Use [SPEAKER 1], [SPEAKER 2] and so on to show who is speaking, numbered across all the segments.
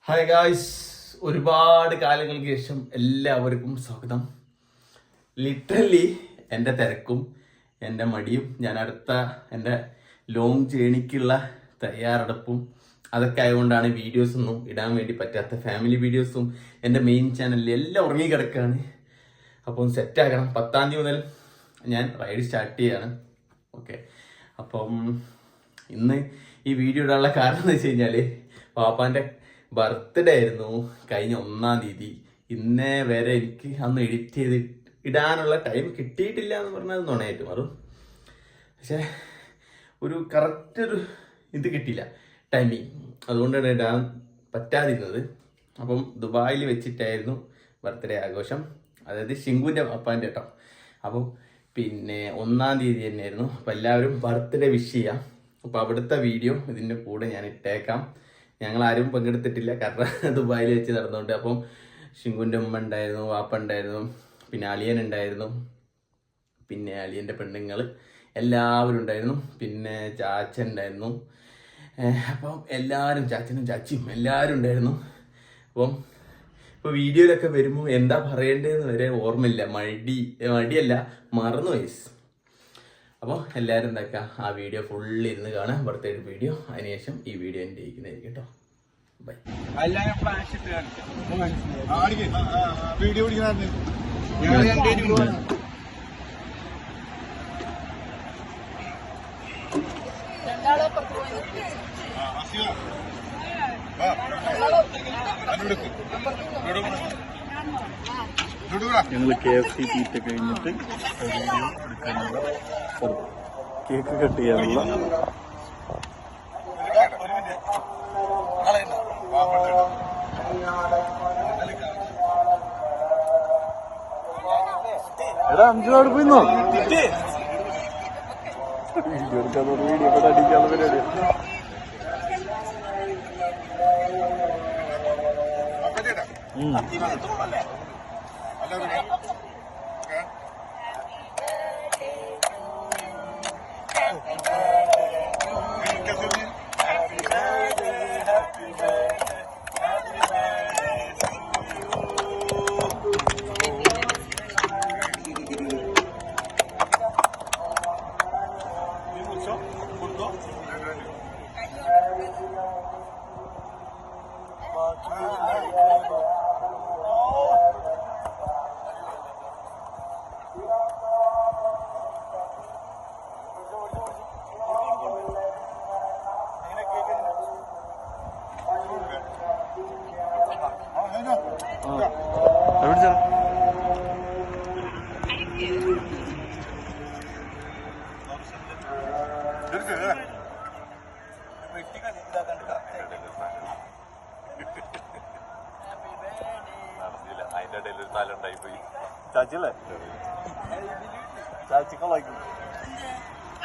[SPEAKER 1] Hi guys, ഒരുപാട് കാലങ്ങൾക്ക് ശേഷം എല്ലാവർക്കും സ്വാഗതം. ലിറ്ററലി എൻ്റെ തിരക്കും എൻ്റെ മടിയും ഞാൻ അടുത്ത എൻ്റെ ലോങ് ജേണിക്കുള്ള തയ്യാറെടുപ്പും അതൊക്കെ ആയതുകൊണ്ടാണ് വീഡിയോസൊന്നും ഇടാൻ വേണ്ടി പറ്റാത്ത. ഫാമിലി വീഡിയോസും എൻ്റെ മെയിൻ ചാനലിൽ എല്ലാം ഉറങ്ങിക്കിടക്കുകയാണ്. അപ്പം സെറ്റാക്കണം. 10-ാം തീയതി മുതൽ ഞാൻ റൈഡ് സ്റ്റാർട്ട് ചെയ്യാണ്. ഓക്കെ, അപ്പം ഇന്ന് ഈ വീഡിയോ ഇടാനുള്ള കാരണം എന്ന് വെച്ച് കഴിഞ്ഞാൽ പാപ്പാൻ്റെ ബർത്ത്ഡേ ആയിരുന്നു കഴിഞ്ഞ 1-ാം തീയതി. ഇന്നേ വരെ എനിക്ക് അന്ന് എഡിറ്റ് ചെയ്ത് ഇടാനുള്ള ടൈം കിട്ടിയിട്ടില്ല എന്ന് പറഞ്ഞാൽ നുണയായിട്ട് മാറും. പക്ഷേ ഒരു കറക്റ്റ് ഒരു ഇത് കിട്ടിയില്ല, ടൈമിങ്. അതുകൊണ്ടാണ് ഇടാൻ പറ്റാതിരുന്നത്. അപ്പം ദുബായിൽ വെച്ചിട്ടായിരുന്നു ബർത്ത്ഡേ ആഘോഷം, അതായത് ഷിങ്കുവിൻ്റെ പാപ്പാൻ്റെ കേട്ടോ. അപ്പം പിന്നെ 1-ാം തീയതി തന്നെയായിരുന്നു. അപ്പം എല്ലാവരും ബർത്ത്ഡേ വിഷ് ചെയ്യാം. അപ്പോൾ അവിടുത്തെ വീഡിയോ ഇതിൻ്റെ കൂടെ ഞാൻ ഇട്ടേക്കാം. ഞങ്ങളാരും പങ്കെടുത്തിട്ടില്ല, കാരണം ദുബായിൽ വെച്ച് നടന്നുകൊണ്ട്. അപ്പം ഷിങ്കുവിൻ്റെ ഉമ്മ ഉണ്ടായിരുന്നു, വാപ്പ ഉണ്ടായിരുന്നു, പിന്നെ അളിയൻ ഉണ്ടായിരുന്നു, പിന്നെ അളിയൻ്റെ പെണ്ണുങ്ങൾ എല്ലാവരും ഉണ്ടായിരുന്നു, പിന്നെ ചാച്ചൻ ഉണ്ടായിരുന്നു. അപ്പം എല്ലാവരും, ചാച്ചനും ചാച്ചിയും എല്ലാവരും ഉണ്ടായിരുന്നു. അപ്പം ഇപ്പോൾ വീഡിയോയിലൊക്കെ വരുമ്പോൾ എന്താ പറയേണ്ടതെന്ന് വരെ ഓർമ്മയില്ല. മടിയല്ല, മറന്നു വയസ്സ്. അപ്പോൾ എല്ലാവരും എന്താക്കുക, ആ വീഡിയോ ഫുള്ള് ഇരുന്ന് കാണാം, ബർത്ത്ഡേ വീഡിയോ. അതിനുശേഷം ഈ വീഡിയോ എൻ്റെ ഇരിക്കുന്നതായിരിക്കും കേട്ടോ. ബൈ.
[SPEAKER 2] വീഡിയോ
[SPEAKER 3] ഞങ്ങൾ KFC തീറ്റ കഴിഞ്ഞിട്ട് വീഡിയോ എടുക്കാനുള്ള കേക്ക് കട്ട് ചെയ്യാനുള്ള എടാ 5 അവിടെ പോയിന്നോ വീഡിയോ എടുക്കാൻ വീഡിയോ ഒക്കെ അടിക്കാനുള്ള പരിപാടിയാണ്. അതിന്റെ ഇടയിൽ ഒരു താലുണ്ടായി പോയി. ചാച്ചിയല്ലേ, ചാച്ചിക്കളാക്കി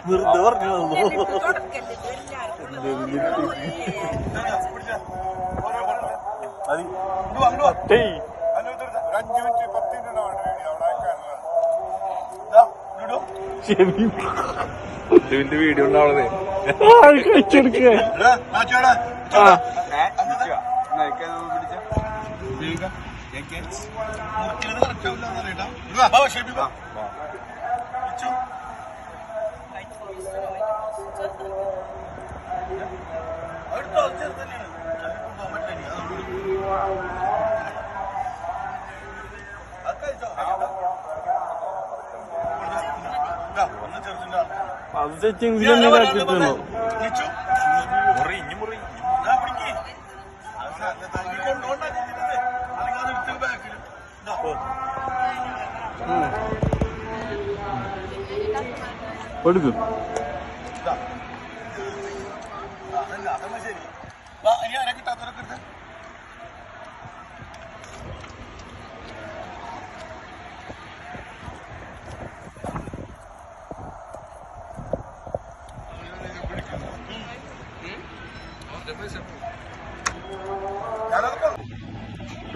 [SPEAKER 3] വെറുതെ പറഞ്ഞു. വീഡിയോ ഉണ്ടാവണേ കഴിച്ചെടുക്കുക. അത് സെറ്റിംഗ്സിൽ ആക്കിയിട്ടുണ്ടോ? കൊടുക്കും.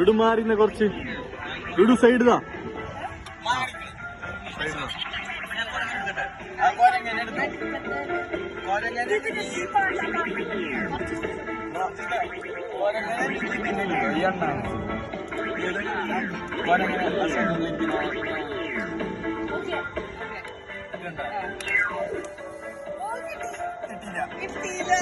[SPEAKER 3] ഇടു മാറിന്ന കുറച്ച് ഇടു സൈഡ്
[SPEAKER 4] കിട്ടിയില്ല